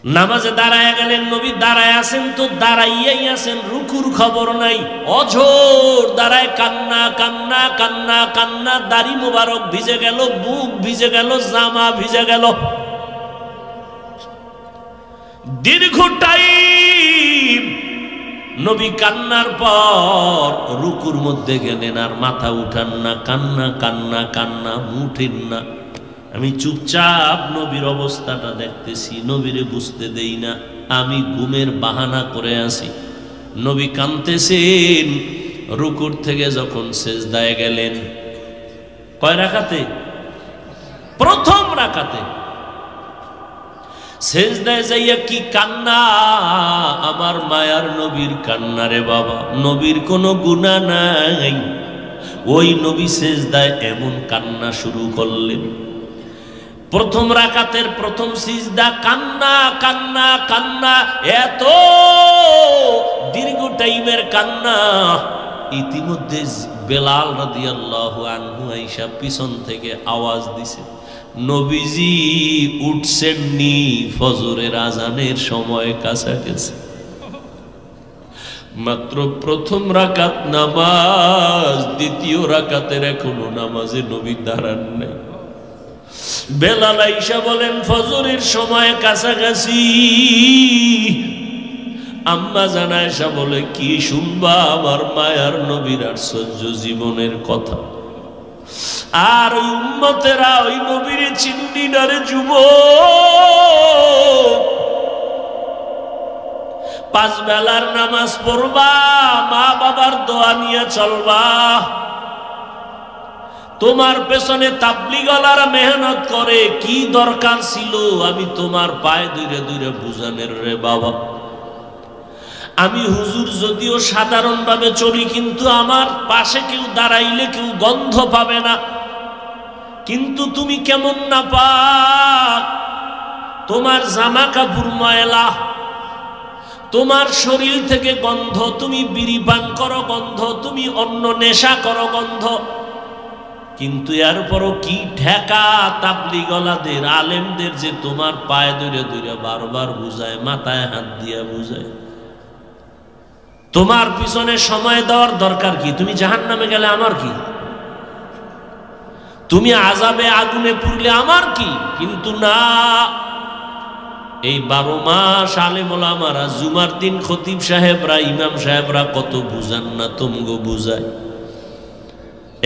নামাজে দাঁড়ায় গেলেন, নবী দাঁড়ায় আছেন তো দাঁড়াইয়াই আছেন, রুকুর খবর নাই, অঝোর দাঁড়ায় কান্না কান্না কান্না কান্না, দাড়ি মোবারক ভিজে গেল, বুক ভিজে গেল, জামা ভিজে গেল। দীর্ঘ টাইম নবী কান্নার পর রুকুর মধ্যে গেলেন, আর মাথা উঠান না, কান্না কান্না কান্না, উঠেন না। আমি চুপচাপ নবীর অবস্থাটা দেখতেছি, নবীরে বুঝতে দেই না, আমি ঘুমের বাহানা করে আছি। নবী কাঁদতেছেন। রুকুর থেকে যখন সেজদায় গেলেন, কয় রাকাতে? প্রথম রাকাতে। সেজদায় যাইয়া কি কান্না, আমার মায়ার নবীর কান্না রে বাবা। নবীর কোনো গুনাহ নাই, ওই নবী সেজদায় এমন কান্না শুরু করলেন। প্রথম রাকাতের প্রথম সিজদা, কান্না কান্না কান্না, এত দীর্ঘ টাইমের কান্না। ইতিমধ্যে বেলাল রাদিয়াল্লাহু আনহু আয়েশা পিছন থেকে আওয়াজ দিছে, নবীজি উঠছেননি, ফজরের আজানের সময় কাছাকাছি। মাত্র প্রথম রাকাত নামাজ, দ্বিতীয় রাকাতের এখনো নামাজে নবী দাঁড়ান নাই। বেলাল আয়েশা বলেন, ফজরের সময় কাছাকাছি। আম্মা জান আয়েশা বলে, কি শুনবা আমার মায়ার নবীর আশ্চর্য জীবনের কথা। আর ওই উম্মতেরা ওই নবীরে চিন্নি না রে যুবক। 5 বেলার নামাজ পড়বা, মা বাবার দোয়া নিয়ে চলবা। তোমার পেছনে তাবলীগওয়ালারা মেহনত করে, কি দরকার ছিল আমি তোমার পায়ে ধরে ধরে বুঝানের রে বাবা। আমি হুজুর যদিও সাধারণভাবে চলি, কিন্তু আমার পাশে কেউ দাঁড়াইলে কেউ গন্ধ পাবে না। কিন্তু তুমি কেমন না পাক, তোমার জামা কাপড় ময়লা, তোমার শরীর থেকে গন্ধ, তুমি বিড়ি পান করো গন্ধ, তুমি অন্য নেশা করো গন্ধ। কিন্তু এরপরও কি ঠেকা তাবলীগওয়ালাদের, আলেমদের যে তোমার পায়ে ধরে ধরে বারবার বুঝায়, মাথায় হাত দিয়া বুঝায়। তোমার পিছনে সময় দেওয়ার দরকার কি? তুমি জাহান্নামে গেলে আমার কি? তুমি আযাবে আগুনে পুড়লে আমার কি? কিন্তু না, এই 12 মাস আলেম ওলামারা, জুমার দিন খতিব সাহেবরা, ইমাম সাহেবরা কত বুঝান না, তুমগো বুঝায়,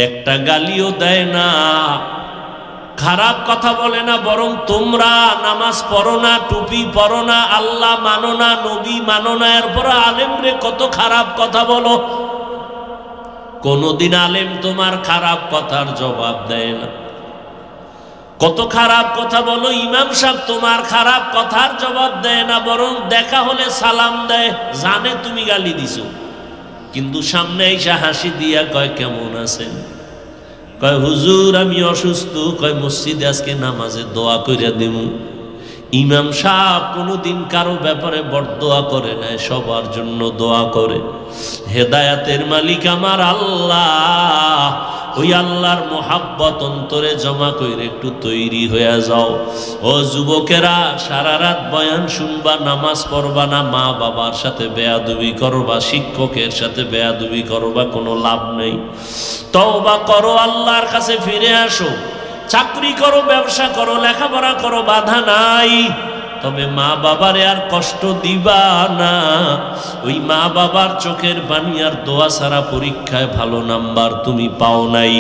একটা গালিও দেয় না, খারাপ কথা বলে না। বরং তোমরা নামাজ পড়ো না, টুপি পড়ো না, আল্লাহ মানো না, নবী মানো না, এরপর আলেমরে কত খারাপ কথা বলো। কোনদিন আলেম তোমার খারাপ কথার জবাব দেয় না। কত খারাপ কথা বলো, ইমাম সাহেব তোমার খারাপ কথার জবাব দেয় না, বরং দেখা হলে সালাম দেয়, জানে তুমি গালি দিছো, কিন্তু সামনে এসে হাসি দিয়া কয় কেমন আছেন, কয় হুজুর আমি অসুস্থ, কয় মসজিদে আজকে নামাজে দোয়া কইরা দিমু। ইমাম সাহেব কোনোদিন কারো ব্যাপারে বরদোয়া করে না, সবার জন্য দোয়া করে। হেদায়েতের মালিক আমার আল্লাহ, ওই আল্লাহর মোহাব্বত অন্তরে জমা কইরে একটু তৈরি হয়ে যাও। ও যুবকেরা, সারা রাত বয়ান শুনবা, নামাজ পড়বা না, মা বাবার সাথে বেয়াদবি করবা, শিক্ষকের সাথে বেয়াদবি করবা, কোনো লাভ নেই। তওবা করো, আল্লাহর কাছে ফিরে আসো। চাকরি করো, ব্যবসা করো, লেখাপড়া করো, বাধা নাই, তবে মা বাবারে আর কষ্ট দিবা না। ওই মা বাবার চোখের পানি আর দোয়া ছাড়া পরীক্ষায় ভালো নাম্বার তুমি পাও নাই।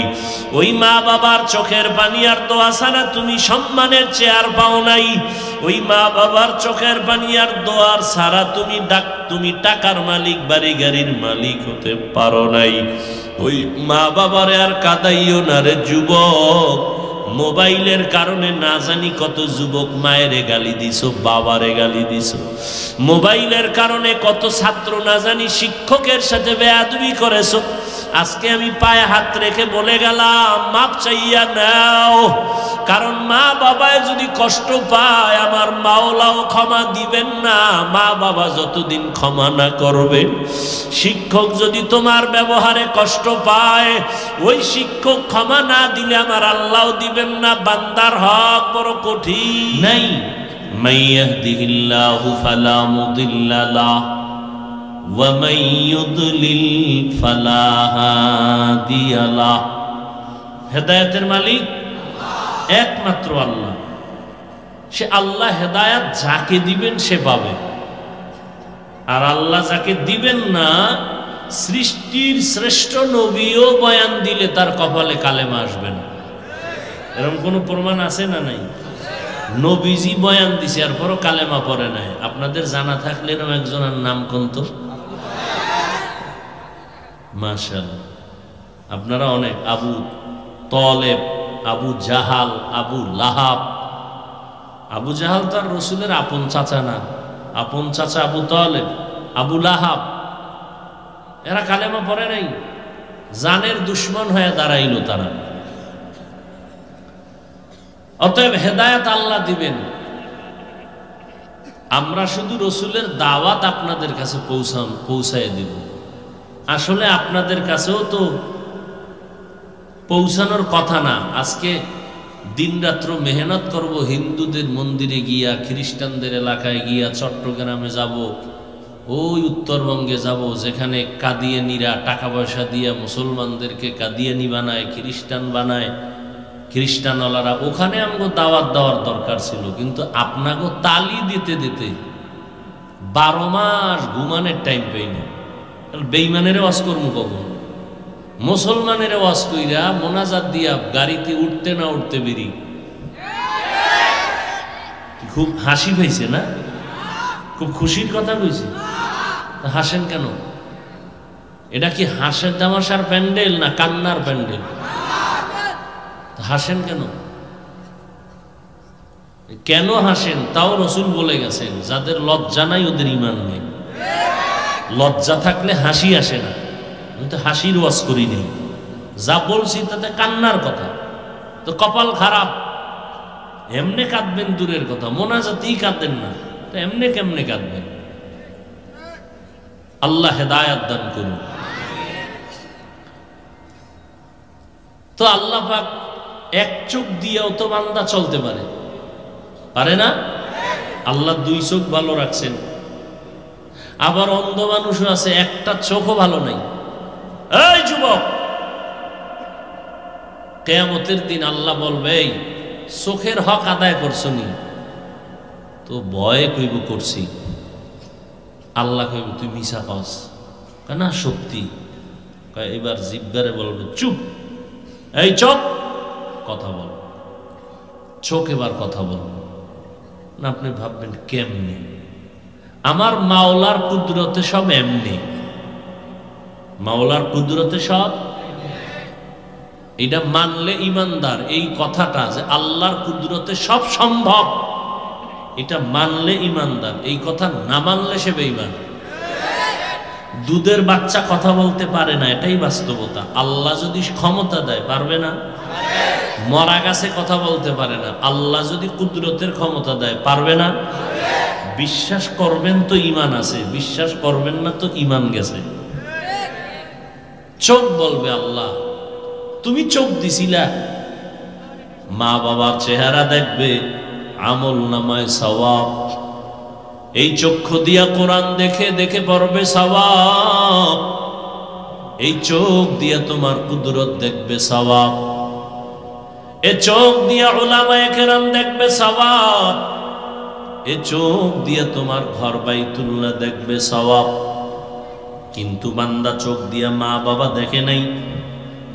ওই মা বাবার চোখের পানি আর দোয়া ছাড়া তুমি সম্মানের চেয়ার পাও নাই। ওই মা বাবার চোখের পানি আর দোয়ার ছাড়া তুমি টাকার মালিক, বাড়ি গাড়ির মালিক হতে পারো নাই। ওই মা বাবারে আর কাঁদাইও না রে যুবক। মোবাইলের কারণে না জানি কত যুবক মায়েরে গালি দিছো, বাবারে গালি দিছো। মোবাইলের কারণে কত ছাত্র না জানি শিক্ষকের সাথে বেয়াদবি করেছো। আজকে আমি পায়ে হাত রেখে বলে গেলাম, মাপ চাইয়া নাও। কারণ মা বাবায় যদি কষ্ট পায়, আমার মাওলাও ক্ষমা দিবেন না। মা বাবা যতদিন ক্ষমা না করবে, শিক্ষক যদি তোমার ব্যবহারে কষ্ট পায়, ওই শিক্ষক ক্ষমা না দিলে আমার আল্লাহও দিবেন না। বান্দার হক বড় কঠিন। নাই মান ইয়াহদিহিল্লাহু ফালা মুদিল্লা লাহু ওয়া মান ইউদ্লিল ফালা হাদিয়া লাহু। হেদায়েতের মালিক একমাত্র আল্লাহ। সে আল্লাহ হেদায়েত যাকে দিবেন সে পাবে, আর আল্লাহ যাকে দিবেন না, সৃষ্টির শ্রেষ্ঠ নবীও বয়ান দিলে তার কপালে কালেমা আসবে না। এরকম কোনো প্রমাণ আছে না নাই? নবীজি বয়ান দিছে আর পরও কালেমা পড়ে নাই। আপনাদের জানা থাকলে এরকম একজনের নাম কোন তো? মাশাআল্লাহ, আপনারা অনেক। আবু তলেব, আবু জাহাল, আবু লাহাব। আবু জাহাল তো আর রসুলের আপন চাচা না, আপন চাচা আবু তলেব, আবু লাহাব, এরা কালেমা পড়ে নাই, জানের দুশ্মন হয়ে দাঁড়াইল তারা। অতএব হেদায়েত আল্লাহ দিবেন, আমরা শুধু রসুলের দাওয়াত আপনাদের কাছে পৌঁছায় দিব। আসলে আপনাদের কাছেও তো পৌঁছানোর কথা না। আজকে দিনরাত্র মেহনত করব, হিন্দুদের মন্দিরে গিয়া, খ্রিস্টানদের এলাকায় গিয়া, চট্টগ্রামে যাব, ওই উত্তরবঙ্গে যাব যেখানে কাদিয়ানিরা টাকা পয়সা দিয়া মুসলমানদেরকে কাদিয়ানি বানায়, খ্রিস্টান বানায়, খ্রিস্টানওয়ালারা, ওখানে আমাকে দাওয়াত দেওয়ার দরকার ছিল। কিন্তু আপনাকে তালি দিতে দিতে 12 মাস ঘুমানের টাইম পাই না। বেঈমানের ওয়াজ করবো কখন? মুসলমানের ওয়াজ কইরা মোনাজাত দিয়া গাড়িতে উঠতে না উঠতে বেরি। খুব হাসি পাইছে না? খুব খুশির কথা কইছে। হাসেন কেন? এটা কি হাসের তামাশার প্যান্ডেল না কান্নার প্যান্ডেল? হাসেন কেন? কেন হাসেন তাও রসুল বলে গেছেন, যাদের লজ্জা নাই ওদের ঈমান নেই। লজ্জা থাকলে হাসি আসে না। আমি তো হাসির ওয়াজ করি নেই, যা বলছি তাতে কান্নার কথা। তো কপাল খারাপ, এমনে কাঁদবেন দূরের কথা, মোনাজাতেই কাঁদেন না, তো এমনে কেমনে কাঁদবেন? আল্লাহ হেদায়েত দান করুন। তো আল্লাহ পাক এক চোখ দিয়েও তো বান্দা চলতে পারে না? আল্লাহ 2 চোখ ভালো রাখছেন। আবার অন্ধ মানুষও আছে, একটা চোখও ভালো নাই। এই যুবক, কিয়ামতের দিন আল্লাহ বলবে, এই চোখের হক আদায় করছো নি? তো ভয়ে কইব করছি। আল্লাহ কইব তুই মিছা কস। না সত্যি। এবার জিব্বারে বলবে চুপ, এই চোখ কথা বল। চোখ এবার কথা বল না। আপনি ভাববেন কেমনি? আমার মাওলার কুদরতে সব এমনি, মাওলার কুদরতে সব। এটা মানলে ইমানদার। এই কথাটা যে আল্লাহর কুদরতে সব সম্ভব, এটা মানলে ইমানদার। এই কথা না মানলে সে বেঈমান। দুধের বাচ্চা কথা বলতে পারে না, এটাই বাস্তবতা। আল্লাহ যদি ক্ষমতা দেয় পারবে না? মরা গাছে কথা বলতে পারে না, আল্লাহ যদি কুদরতের ক্ষমতা দেয় পারবে না? বিশ্বাস করবেন তো ঈমান আছে, বিশ্বাস করবেন না তো ঈমান গেছে। চোখ বলবে আল্লাহ তুমি চোখ দিছিলা, মা বাবার চেহারা দেখবে, আমল নামায় সওয়াব। এই চক্ষু দিয়া কোরআন দেখে দেখে পড়বে সওয়াব। এই চোখ দিয়া তোমার কুদরত দেখবে সওয়াব। এই চোখ দিয়া উলামায়ে কেরাম দেখবে সওয়াব। এই চোখ দিয়া তোমার ঘর বাইতুল্লাহ দেখবে সওয়াব। কিন্তু বান্দা চোখ দিয়া মা বাবা দেখে নাই,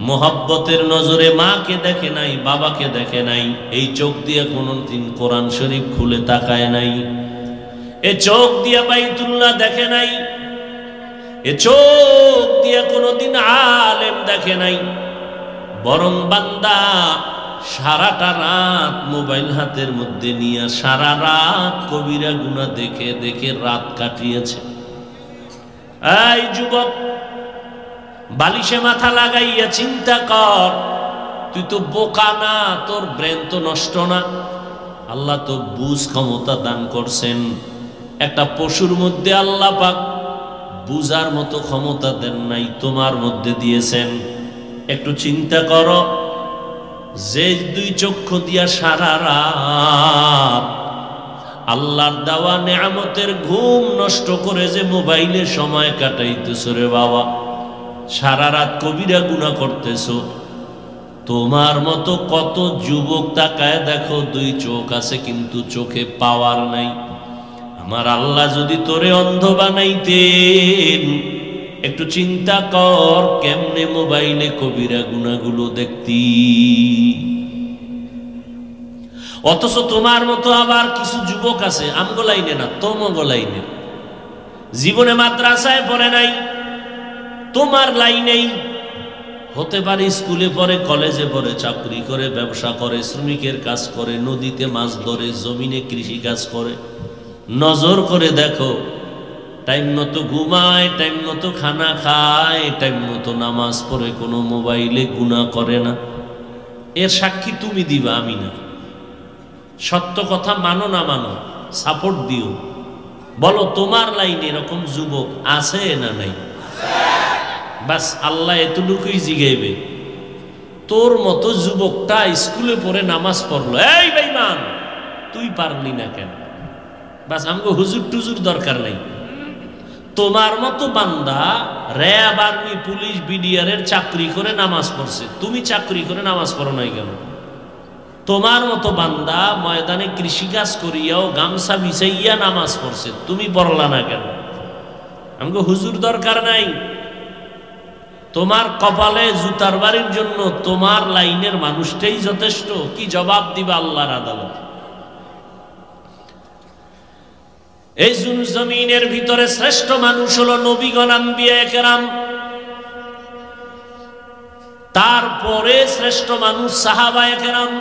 মোহাব্বতের নজরে মাকে দেখে নাই, বাবাকে দেখে নাই। এই চোখ দিয়ে কোনদিন কোরআন শরীফ খুলে তাকায় নাই। এ চোখ দিয়া বাইতুল্লাহ দেখে নাই। এ চোখ দিয়া কোনদিন আলেম দেখে নাই। বরং বান্দা সারাটা রাত মোবাইল হাতের মধ্যে নিয়ে সারা রাত কবিরা গুনাহ দেখে দেখে রাত কাটিয়েছে। এই যুবক, বালিশে মাথা লাগাইয়া চিন্তা কর, তুই তো বোকা না, তোর ব্রেন তো নষ্ট না। আল্লাহ তো বুঝ ক্ষমতা দান করছেন। একটা পশুর মধ্যে আল্লাহ পাক বুঝার মতো ক্ষমতা দেন নাই, তোমার মধ্যে দিয়েছেন। একটু চিন্তা করো, যে 2 চক্ষু দিয়া সারা রাত আল্লাহর দেওয়া নেয়ামতের ঘুম নষ্ট করে যে মোবাইলে সময় কাটাইতেছো রে বাবা, সারা রাত কবিরা গুনাহ করতেছো। তোমার মতো কত যুবক তাকায় দেখো, দুই চোখ আছে কিন্তু চোখে পাওয়ার নাই। আমার আল্লাহ যদি তোরে অন্ধ বানাইতেন, একটু চিন্তা কর কেমনে মোবাইলে কবিরা গুনাহগুলো দেখতি। অথচ তোমার মতো আবার কিছু যুবক আছে, আমগো লাইনে না, তোমাগো লাইনে, জীবনে মাদ্রাসায় পড়ে নাই, তোমার লাইনেই হতে পারে, স্কুলে পড়ে, কলেজে পড়ে, চাকরি করে, ব্যবসা করে, শ্রমিকের কাজ করে, নদীতে মাছ ধরে, জমিনে কৃষি কাজ করে। নজর করে দেখো, টাইম মতো ঘুমায়, টাইম মতো খানা খায়, টাইম মতো নামাজ পড়ে, কোনো মোবাইলে গুনাহ করে না। এর সাক্ষী তুমি দিবা, আমি না। সত্য কথা মানো না মানো, সাপোর্ট দিও, বলো তোমার লাইনে এরকম যুবক আছে না নাই? বাস আল্লাহ এতটুকুই জিগাইবে, তোর মতো যুবকটা স্কুলে পড়ে নামাজ পড়লো, এই বেঈমান তুই পারলি না কেন? বাস আমগো হুজুর টুজুর দরকার নাই। তোমার মতো বান্দা র্যাব, আর্মি, পুলিশ, বিডিআর চাকরি করে নামাজ পড়ছে, তুমি চাকরি করে নামাজ পড়ো নাই কেন? তোমার মতো বান্দা ময়দানে কৃষিকাজ করিয়াও গামছা বিছাইয়া নামাজ পড়ছে, তুমি পড়লা না কেন? আমগো হুজুর দরকার নাই। তোমার কপালে জুতার বাড়ির জন্য তোমার লাইনের মানুষটাই যথেষ্ট। কি জবাব দিবা আল্লাহর আদালত? এই জমিনের ভিতরে শ্রেষ্ঠ মানুষ হলো নবীগণ, আম্বিয়া কেরাম। তারপরে শ্রেষ্ঠ মানুষ সাহাবায়ে কেরাম।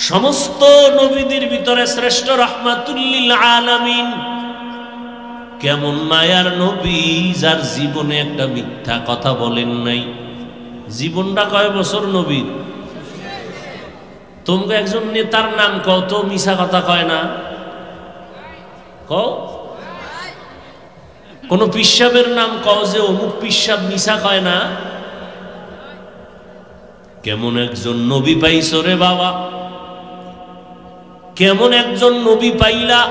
সমস্ত নবীদের ভিতরে শ্রেষ্ঠ রাহমাতুল লিল আলামিন। কেমন মায়ার নবী, যার জীবনে একটা মিথ্যা কথা বলেন নাই। জীবনটা কয় বছর নবীর? তোমরা একজন নেতার নাম কত মিছা কথা কয় না? কও কোন পিসাবের নাম কও যে অমুক পিসাব মিছা কয় না? কেমন একজন নবী পাইছো রে বাবা, কেমন একজন নবী পাইলা?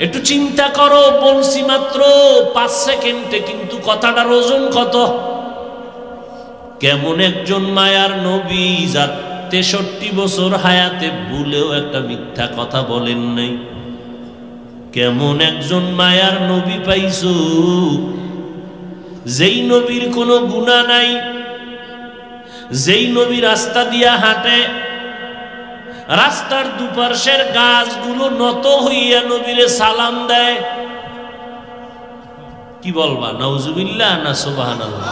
একটু চিন্তা করো। বলছি মাত্র 5 সেকেন্ডে, কিন্তু কথাটার ওজন কত। কেমন একজন মায়ার নবী, যার 63 বছর হায়াতে ভুলেও একটা মিথ্যা কথা বলেন নাই। কেমন একজন মায়ার নবী পাইছো, যেই নবীর কোনো গুনাহ নাই, যেই নবী রাস্তা দিয়া হাঁটে, রাস্তার দুপাশের গাছগুলো নত হইয়া নবীরে সালাম দেয়। কি বলবা, নাউজুবিল্লাহ না সুবহানাল্লাহ?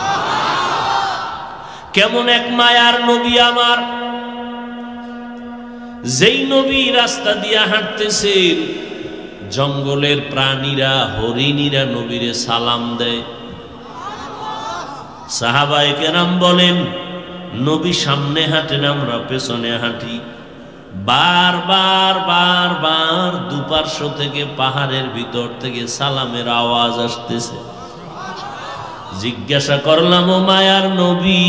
কেমন এক মায়ার নবী আমার, যেই নবী রাস্তা দিয়া হাঁটতেছেন, জঙ্গলের প্রাণীরা, হরিণীরা নবীরে সালাম দেয়। সাহাবায়ে কেরাম বলেন, নবী সামনে হাঁটেন, আমরা পেছনে হাঁটি। বারবার বারবার দুপার্শ্ব থেকে, পাহাড়ের ভিতর থেকে সালামের আওয়াজ আসতেছে। জিজ্ঞাসা করলাম, ও মায়ার নবী,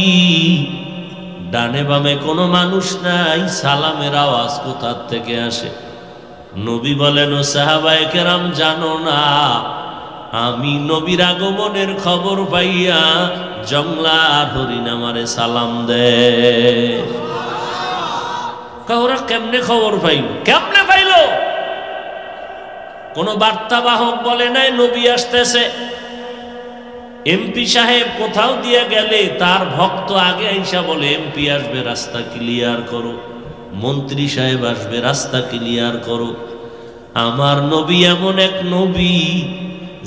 ডানে বামে কোনো মানুষ নাই, সালামের আওয়াজ কোথা থেকে আসে? নবী বলেন, ও সাহাবায়ে কেরাম জানো না, আমি নবীর আগমনের খবর পাইয়া জংলার হরিণ আমারে সালাম দেয়। ওরা কেমনে খবর পাইল? কেমনে পাইল? কোন বার্তাবাহক বলে নাই নবী আসতেছে। এমপি সাহেব কোথাও দিয়ে গেলে তার ভক্ত আগে আইসা বলে, এমপি আসবে, রাস্তা ক্লিয়ার করো। মন্ত্রী সাহেব আসবে, রাস্তা ক্লিয়ার করো। আমার নবী এমন এক নবী,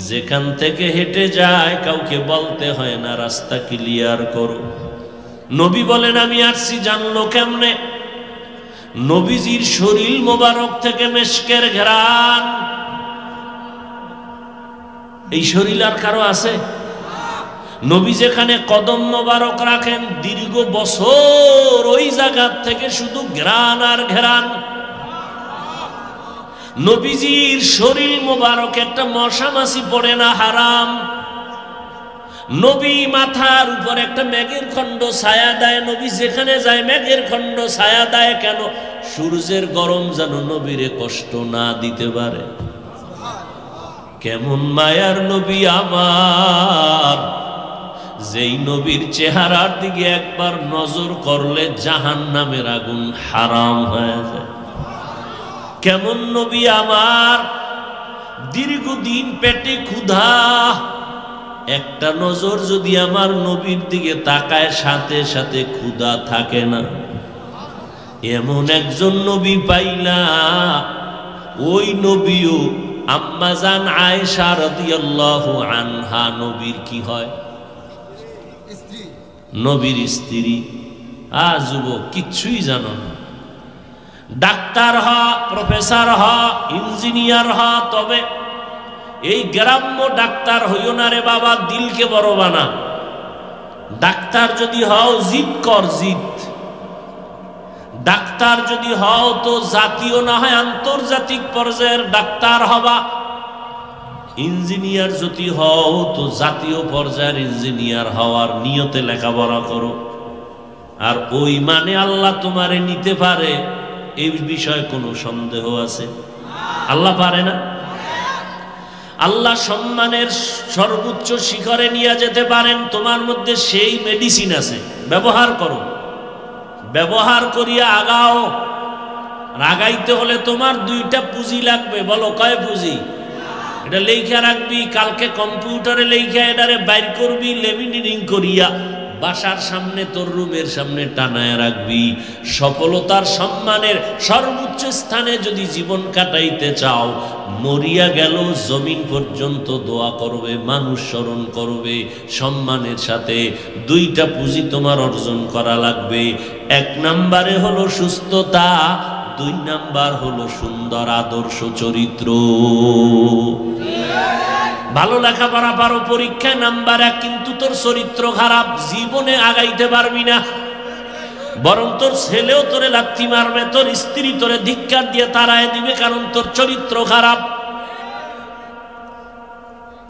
যেখান থেকে হেঁটে যায় কাউকে বলতে হয় না রাস্তা ক্লিয়ার করো। নবী বলেন, আমি আসছি, জানলো কেমনে? নবীজির শরীর মোবারক থেকে মেশকের ঘ্রাণ। এই শরীর আর কারো আছে? নবী যেখানে কদম মোবারক রাখেন, দীর্ঘ বছর ওই জায়গা থেকে শুধু ঘ্রাণ আর ঘ্রাণ। নবীজির শরীর মোবারক একটা মশা মাছি পড়ে না হারাম। নবী মাথার উপর একটা মেঘের খণ্ড ছায়া দেয়, নবী যেখানে যায় মেঘের খণ্ড ছায়া দেয় কেন? সূর্যের গরম যেন নবীরে কষ্ট না দিতে পারে। কেমন মায়ার নবী আমার, যেই নবীর চেহারার দিকে একবার নজর করলে জাহান্নামের আগুন হারাম হয়ে যায়। কেমন নবী আমার, দীর্ঘদিন পেটে ক্ষুধা, একটা নজর যদি আমার নবীর দিকে তাকায় সাথে সাথে ক্ষুধা থাকে না। এমন একজন নবী পাইলা, ওই নবীও আম্মাজান আয়েশা রাদিয়াল্লাহু আনহা নবীর কি হয়? নবীর স্ত্রী। যুবক কিচ্ছুই জানো না, ডাক্তার হ, প্রফেসর হ, ইঞ্জিনিয়ার হ, তবে এই গ্রাম্য ডাক্তার হইও না রে বাবা, দিলকে বড় বানা। ডাক্তার যদি হও জিদ কর, জিদ। ডাক্তার যদি হও তো জাতীয় না হয় আন্তর্জাতিক পর্যায়ের ডাক্তার হবা। ইঞ্জিনিয়ার যদি হও তো জাতীয় পর্যায়ের ইঞ্জিনিয়ার হওয়ার নিয়তে লেখাপড়া করো। আর ওই মানে আল্লাহ তোমারে নিতে পারে এই বিষয়ে কোনো সন্দেহ আছে? আল্লাহ পারে না? আল্লাহ সম্মানের সর্বোচ্চ শিখরে নিয়ে যেতে পারেন। তোমার মধ্যে সেই মেডিসিন আছে, ব্যবহার করো, ব্যবহার করিয়া আগাও। আগাইতে হলে তোমার দুইটা পুঁজি লাগবে। বলো কয় পুঁজি? এটা লেখা রাখবি, কালকে কম্পিউটারে লেখা এটারে বাইর করবি, লেমিনেটিং করিয়া বাসার সামনে তোর রুমের সামনে টানায় রাখবি। সফলতার সম্মানের সর্বোচ্চ স্থানে যদি জীবন কাটাইতে চাও, মরিয়া গেল জমিন পর্যন্ত দোয়া করবে, মানুষ স্মরণ করবে সম্মানের সাথে। দুইটা পুঁজি তোমার অর্জন করা লাগবে। এক নম্বরে হলো সুস্থতা, দুই নাম্বার হলো সুন্দর আদর্শ চরিত্র। ভালো লেখাপড়া পারো, পরীক্ষায় নাম্বার 1, কিন্তু তোর চরিত্র খারাপ, জীবনে আগাইতে পারবি না। বরং তোর ছেলেও তোরে লাথি মারবে, তোর স্ত্রী তোরে ধিক্কার দিয়ে তাড়ায় দিবে, কারণ তোর চরিত্র খারাপ।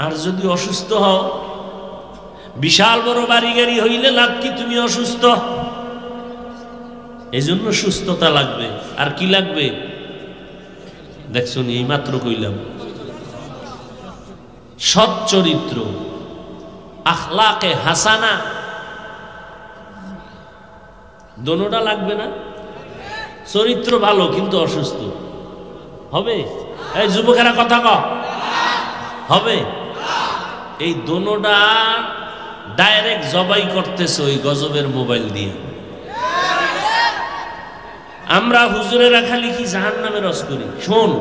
আর যদি অসুস্থ হও, বিশাল বড় বাড়ি গাড়ি হইলে লাভ কি? তুমি অসুস্থ। এই জন্য সুস্থতা লাগবে। আর কি লাগবে দেখছো, এই মাত্র কইলাম, সৎ চরিত্র, আখলাকে হাসানা, দোনোটা লাগবে না? চরিত্র ভালো কিন্তু অসুস্থ হবে? এই যুবকেরা কথা কও, হবে? এই দোনোটা ডাইরেক্ট জবাই করতেছে ওই গজবের মোবাইল দিয়ে। আমরা হুজুরেরা খালি কি জাহান্নামের রস করি। শোন,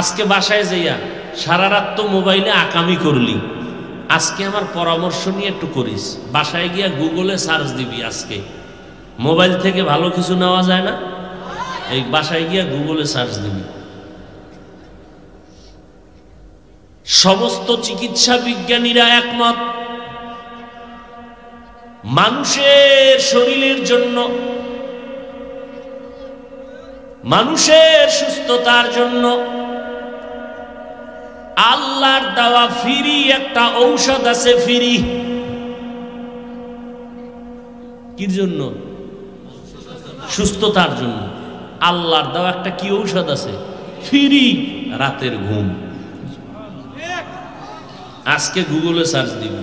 আজকে বাসায় যাইয়া সারা রাত তো মোবাইলে আকামি করলি, আজকে আমার পরামর্শ নিয়ে একটু করিস। বাসায় গিয়া গুগলে সার্চ দিবি, আজকে মোবাইল থেকে ভালো কিছু নেওয়া যায় না, এই বাসায় গিয়া গুগলে সার্চ দিবি। সমস্ত চিকিৎসা বিজ্ঞানীরা একমত, মানুষের শরীরের জন্য, মানুষের সুস্থতার জন্য আল্লাহর দেওয়া ফ্রি একটা ঔষধ আছে। ফ্রি কির জন্য? সুস্থতার জন্য। আল্লাহর দেওয়া একটা কি ঔষধ আছে? ফ্রি, রাতের ঘুম। আজকে গুগলে সার্চ দিবি,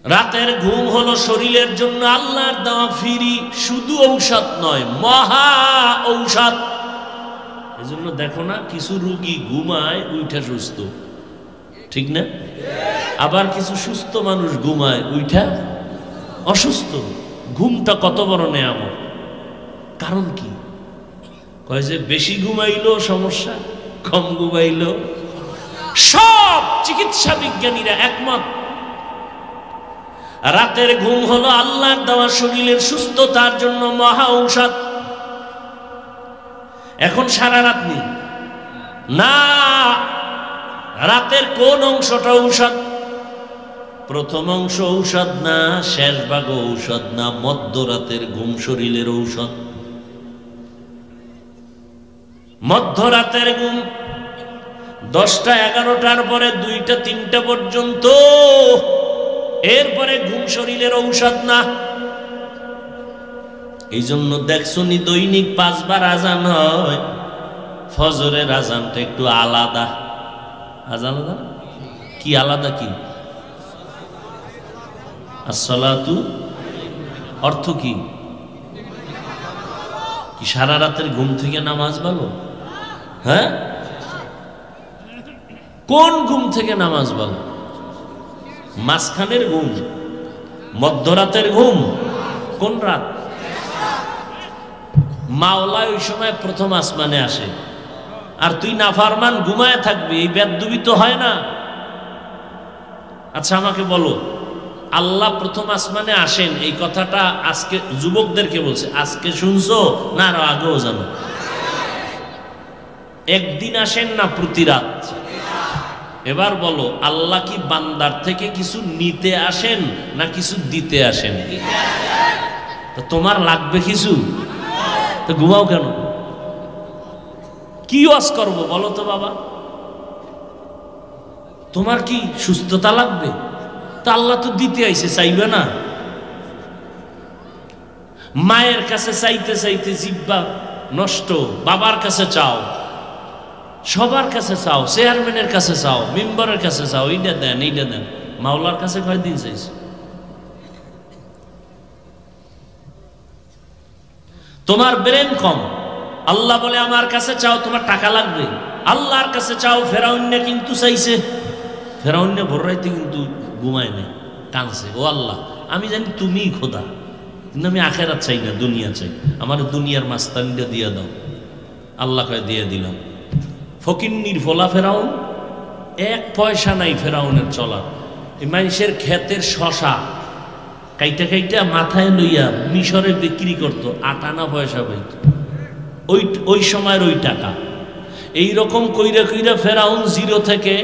রাতের ঘুম হলো শরীরের জন্য আল্লাহর দেওয়া ফ্রি। শুধু ঔষধ নয়, মহা ঔষধ। এজন্য দেখো না, কিছু রোগী ঘুমায় উঠা সুস্থ, ঠিক না? আবার কিছু সুস্থ মানুষ ঘুমায় উঠা অসুস্থ। ঘুমটা কত বড় নেয়ামত। কারণ কি? কয় যে বেশি ঘুমাইলো সমস্যা, কম ঘুমাইলো। সব চিকিৎসা বিজ্ঞানীরা একমত, রাতের ঘুম হলো আল্লাহর দেওয়া শরীরের সুস্থতার জন্য মহা ঔষধ। এখন সারা রাত নেই না, রাতের কোন অংশটা ঔষধ? প্রথম অংশ ঔষধ না, শেষ ভাগ ঔষধ না, মধ্যরাতের ঘুম শরীরের ঔষধ। মধ্যরাতের ঘুম 10টা 11টার পরে 2টা 3টা পর্যন্ত, এরপরে ঘুম শরীরের ঔষধ না। এই জন্য দেখছো নি দৈনিক 5 বার আজান হয়, ফজরের আজানটা একটু আলাদা। আজান আলাদা কি? আলাদা কি? আসসালাতু অর্থ কি? কি সারা রাতের ঘুম থেকে নামাজ ভালো? হ্যাঁ, কোন ঘুম থেকে নামাজ ভালো? মাঝখানের ঘুম, মধ্যরাতের ঘুম, কোন রাত? মাওলা ওই সময় প্রথম আসমানে আসে, আর তুই নাফারমান ঘুমায় থাকবি, এই বেদবি তো হয় না। আচ্ছা আমাকে বলো, আল্লাহ প্রথম আসমানে আসেন এই কথাটা আজকে যুবকদেরকে বলছে, আজকে শুনছো না আরো আগেও জানো? একদিন আসেন না প্রতি রাত? এবার বলো, আল্লাহ কি বান্দার থেকে কিছু নিতে আসেন না কিছু দিতে আসেন? তো তোমার লাগবে কিছু, তো ঘুমাও কেন? কি ওয়াজ করবো বলো তো বাবা? তোমার কি সুস্থতা লাগবে? তা আল্লাহ তো দিতে আইছে, চাইবে না? মায়ের কাছে চাইতে চাইতে জিব্বা নষ্ট, বাবার কাছে চাও, সবার কাছে চাও, চেয়ারম্যানের কাছে চাও, মেম্বারের কাছে চাও, এইটা দেন এইটা দেন। মাওলার কাছে কয়দিন চাইছে? তোমার ব্রেন কম। আল্লাহ বলে আমার কাছে চাও, তোমার টাকা লাগবে। আল্লাহর কাছে চাও। ফেরাউন্নে কিন্তু চাইছে, ফেরাউন্নে ভোর রাইতে কিন্তু ঘুমায় নাই, কাঁদছে, ও আল্লাহ আমি জানি তুমিই খোদা, কিন্তু আমি আখেরাত চাই না, দুনিয়া চাই, আমার দুনিয়ার মাস্তানিটা দিয়ে দাও। আল্লাহ কয় দিয়ে দিলাম। ফকিন্নির ফোলা ফেরাউন, 1 পয়সা নাই ফেরাউনের চলা। এই মানুষের ক্ষেতের শশা কাইটা কাইটা মাথায় লইয়া মিশরে বিক্রি করতো, 8 আনা পয়সা পাইত, ওই সময়ের ওই টাকা। এইরকম কইরা কইরা ফেরাউন জিরো থেকে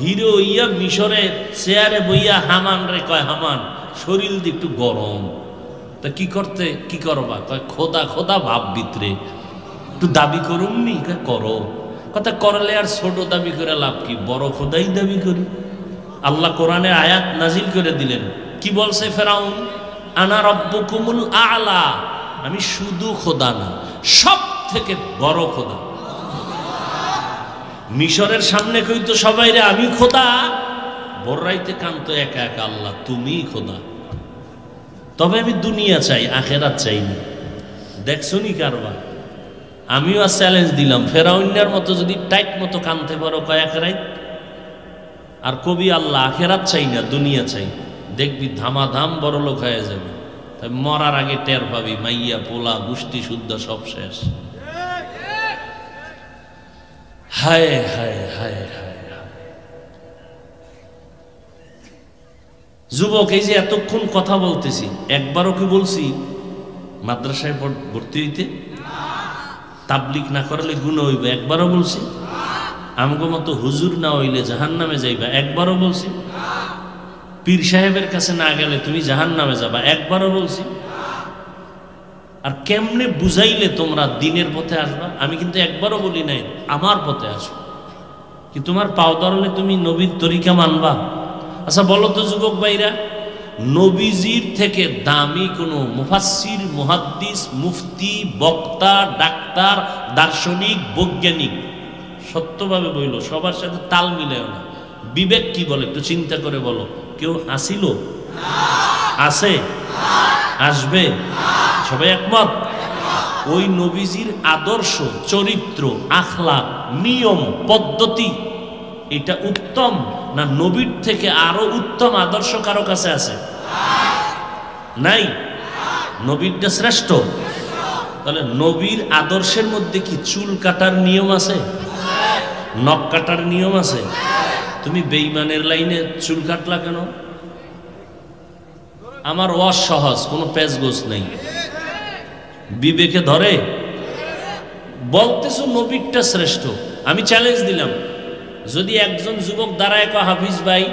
হিরো ইয়া মিশরে চেয়ারে বইয়া হামান রে কয়, হামান শরীর দিয়ে একটু গরম, তা কি করতে কি করবা? কয় খোদা খোদা ভাব ভিতরে একটু দাবি করুমনি। কয় করো। কথা করলে আর ছোট দাবি করে লাভ কি, বড় খোদাই দাবি করি। আল্লাহ কোরআনে আয়াত নাজিল করে দিলেন, কি বলছে ফেরাউন? আনা রব্বুকুমুল আলা, আমি শুধু খোদা না, সব থেকে বড় খোদা। মিশরের সামনে কইতো সবাই রে আমি খোদা, বড়রাইতে কান্ত একা একা, আল্লাহ তুমি খোদা। তবে আমি দুনিয়া চাই, আখেরাত চাই না। দেখছো নি কারবার? আমিও আর চ্যালেঞ্জ দিলাম, ফেরাউনের মতো যদি টাইট মতো কানতে পারো কয়েক রাত, আর কবি আল্লাহ আখেরাত চাই না দুনিয়া চাই, দেখবি ধামাধাম বড় লোক হয়ে যাবে। তাই মরার আগে টের পাবি, মাইয়া পোলা গোষ্ঠী শুদ্ধ সব শেষ। হায় হায় হায় হায়। যুবক, এই যে এতক্ষণ কথা বলতেছি, একবারও কি বলছি মাদ্রাসায় ভর্তি হইতে? তাবলিগ না করলে গুনাহ হইবে, একবারও বলছি? আমগো মতো হুজুর না হইলে জাহান্নামে যাইবা, একবারও বলছি? পীর সাহেবের কাছে না গেলে তুমি জাহান্নামে যাবা, একবারও বলছি? আর কেমনে বুঝাইলে তোমরা দিনের পথে আসবা? আমি কিন্তু একবারও বলি নাই আমার পথে আসো, কি তোমার পাও ধরলে তুমি নবীর তরিকা মানবা? আচ্ছা বলো তো যুবক ভাইরা, নবীজির থেকে দামি কোনো মুফাসসির, মুহাদ্দিস, মুফতি, বক্তা, ডাক্তার, দার্শনিক, বৈজ্ঞানিক, সত্যভাবে বইল, সবার সাথে তাল মিলেও না, বিবেক কি বলে একটু চিন্তা করে বলো, কেউ আসিল? আছে? আসবে? সবাই একমত? ওই নবীজির আদর্শ, চরিত্র, আখলাক, নিয়ম, পদ্ধতি, এটা উত্তম না নবীর থেকে আরো উত্তম আদর্শ কারো কাছে আছে? নাই। নবীরটা শ্রেষ্ঠ। তাহলে নবীর আদর্শের মধ্যে কি চুল কাটার নিয়ম আছে? নখ কাটার নিয়ম আছে? তুমি বেঈমানের লাইনে চুল কাটলা কেন? আমার ওয়াজ সহজ, কোনো পেঁচগোছ নেই, বিবেকে ধরে বলতেছো নবীরটা শ্রেষ্ঠ। আমি চ্যালেঞ্জ দিলাম, যদি একজন যুবক দাঁড়ায় কয় হাফিজ ভাই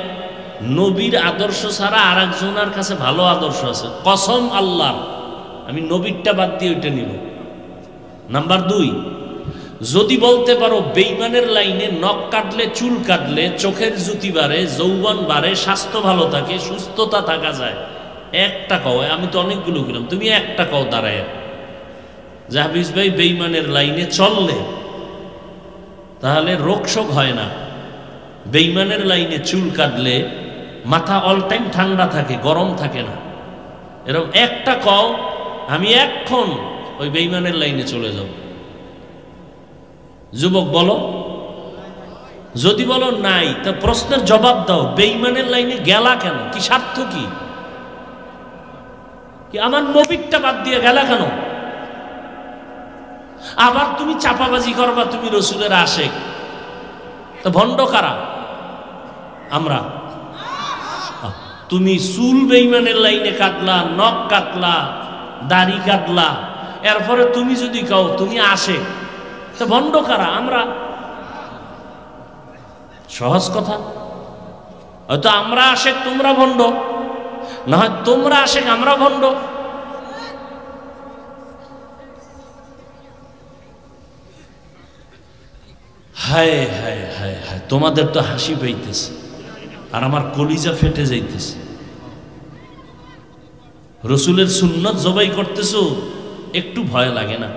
নবীর আদর্শ ছাড়া আর একজনের কাছে ভালো আদর্শ আছে, কসম আল্লাহর আমি নবীরটা বাদ দিয়ে ওইটা নিব। নাম্বার 2, যদি বলতে পারো বেঈমানের লাইনে নখ কাটলে, চুল কাটলে চোখের জ্যোতি বাড়ে, যৌবন বাড়ে, স্বাস্থ্য ভালো থাকে, সুস্থতা থাকা যায়, একটা কও। আমি তো অনেকগুলো গেলাম, তুমি একটা কও দাঁড়ায় যে হাফিজ ভাই বেঈমানের লাইনে চললে তাহলে রোগশোক হয় না, বেঈমানের লাইনে চুল কাটলে মাথা অল টাইম ঠান্ডা থাকে, গরম থাকে না, এরকম একটা কও আমি এখন ওই বেঈমানের লাইনে চলে যাব। যুবক বলো, যদি বলো নাই তা প্রশ্নের জবাব দাও, বেঈমানের লাইনে গেলা কেন? কি স্বার্থ কি? আমার নবীরটা বাদ দিয়ে গেলা কেন? আবার তুমি চাপাবাজি করবা তুমি রসুলের আশেক, তো ভণ্ড কারা? আমরা। তুমি চুল বেঈমানের লাইনে কাটলা, নখ কাটলা, দাড়ি কাটলা, এরপরে তুমি যদি কও তুমি আশেক, তো ভণ্ড কারা? আমরা। সহজ কথা। হয়তো আমরা আশেক তোমরা ভণ্ড, না হয় তোমরা আশেক আমরা ভণ্ড। হায় হায় হায় হায়, তোমাদের তো হাসি পাইতেছে আর আমার কলিজা ফেটে যাইতেছে। রসুলের সুন্নত জবাই করতেছো, একটু ভয় লাগে না?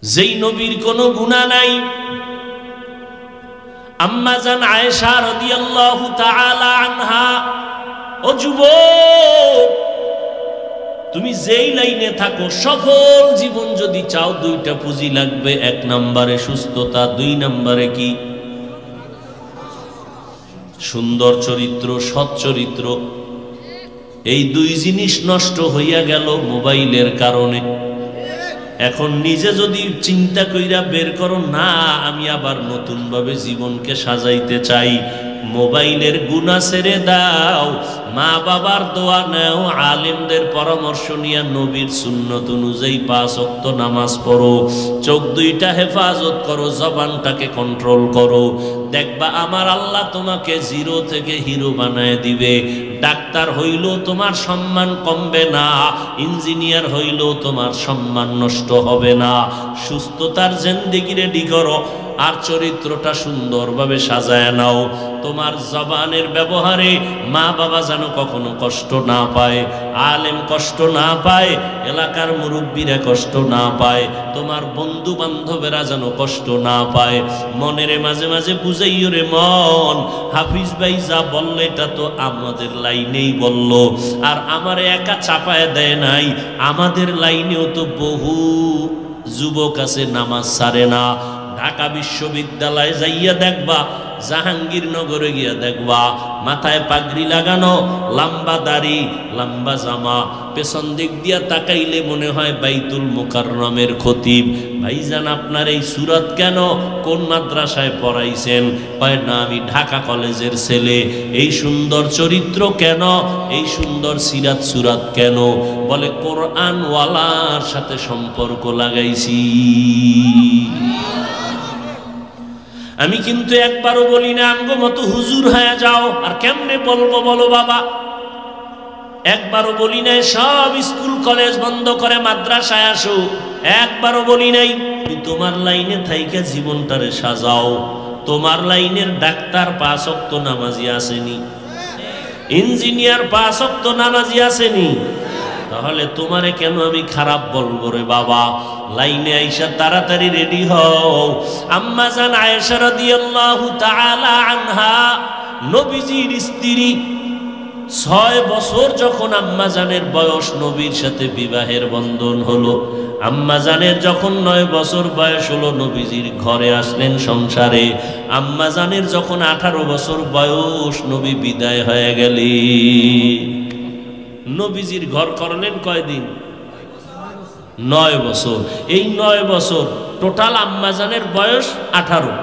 যেই নবীর কোনো গুনাহ নাই, আম্মা জান আয়েশা রাদিয়াল্লাহু তাআলা আনহা, ও যুবক তুমি যেই লাইনে থাকো, সফল জীবন যদি চাও দুইটা পুঁজি লাগবে, এক নম্বরে সুস্থতা, দুই নম্বরে কি? সুন্দর চরিত্র, সৎ চরিত্র। এই দুই জিনিস নষ্ট হইয়া গেল মোবাইলের কারণে। এখন নিজে যদি চিন্তা কইরা বের করো, না আমি আবার নতুন ভাবে জীবনকে সাজাইতে চাই, মোবাইলের গুনাহ ছেড়ে দাও, মা বাবার দোয়া নাও, আলেমদের পরামর্শ নিয়ে নবীর সুন্নত অনুযায়ী 5 ওয়াক্ত নামাজ পড়ো, চোখ দুইটা হেফাজত করো, জবানটাকে কন্ট্রোল করো, দেখবা আমার আল্লাহ তোমাকে জিরো থেকে হিরো বানায় দিবে। ডাক্তার হইলেও তোমার সম্মান কমবে না, ইঞ্জিনিয়ার হইলেও তোমার সম্মান নষ্ট হবে না। সুস্থতার জিন্দেগি রেডি করো, আর চরিত্রটা সুন্দরভাবে সাজায় নাও। তোমার জবানের ব্যবহারে মা বাবা যেন কখনো কষ্ট না পায়, আলেম কষ্ট না পায়, এলাকার মুরব্বীরা কষ্ট না পায়, তোমার বন্ধু বান্ধবেরা যেন কষ্ট না পায়। মনের মাঝে মাঝে বুঝাইও রে মন, হাফিজ ভাই যা বললে এটা তো আমাদের লাইনেই বলল, আর আমারে একা চাপায় দেয় নাই, আমাদের লাইনেও তো বহু যুবক আছে নামাজ ছাড়ে না। ঢাকা বিশ্ববিদ্যালয়ে যাইয়া দেখবা, জাহাঙ্গীরনগরে গিয়া দেখবা, মাথায় পাগড়ি লাগানো, লম্বা দাড়ি, লম্বা জামা, পেছন দিক দিয়া তাকাইলে মনে হয় বাইতুল মুকাররমের খতিব। ভাইজান আপনার এই সুরত কেন? কোন মাদ্রাসায় পড়াইছেন? কয় না আমি ঢাকা কলেজের ছেলে। এই সুন্দর চরিত্র কেন? এই সুন্দর সিরাত সুরাত কেন? বলে কোরআন ওয়ালার সাথে সম্পর্ক লাগাইছি। আমি কিন্তু একবারও বলি না আমগো মতো হুজুর হয়ে যাও। আর কেমনে বলবো বলো বাবা? একবারও বলি নাই সব স্কুল কলেজ বন্ধ করে মাদ্রাসায় আসো, একবারও বলি নাই। তোমার লাইনে থাইকা জীবনটারে সাজাও। তোমার লাইনের ডাক্তার 5 ওয়াক্ত নামাজি আসেনি, ইঞ্জিনিয়ার 5 ওয়াক্ত নামাজি আসেনি, তাহলে তোমারে কেন আমি খারাপ বলবো রে বাবা? লাইনে আইসা তাড়াতাড়ি রেডি হও। আম্মা জান আয়েশা রাদিয়াল্লাহু তাআলা আনহা, নবীজির স্ত্রী, 6 বছর যখন আম্মা জানের বয়স, নবীর সাথে বিবাহের বন্ধন হলো। আম্মা জানের যখন 9 বছর বয়স হলো, নবীজির ঘরে আসলেন সংসারে। আম্মা জানের যখন 18 বছর বয়স, নবী বিদায় হয়ে গেলেন। নবীজির ঘর করলেন কয়দিন? 9 বছর। এই 9 বছর টোটাল আম্মা জানের বয়স 18,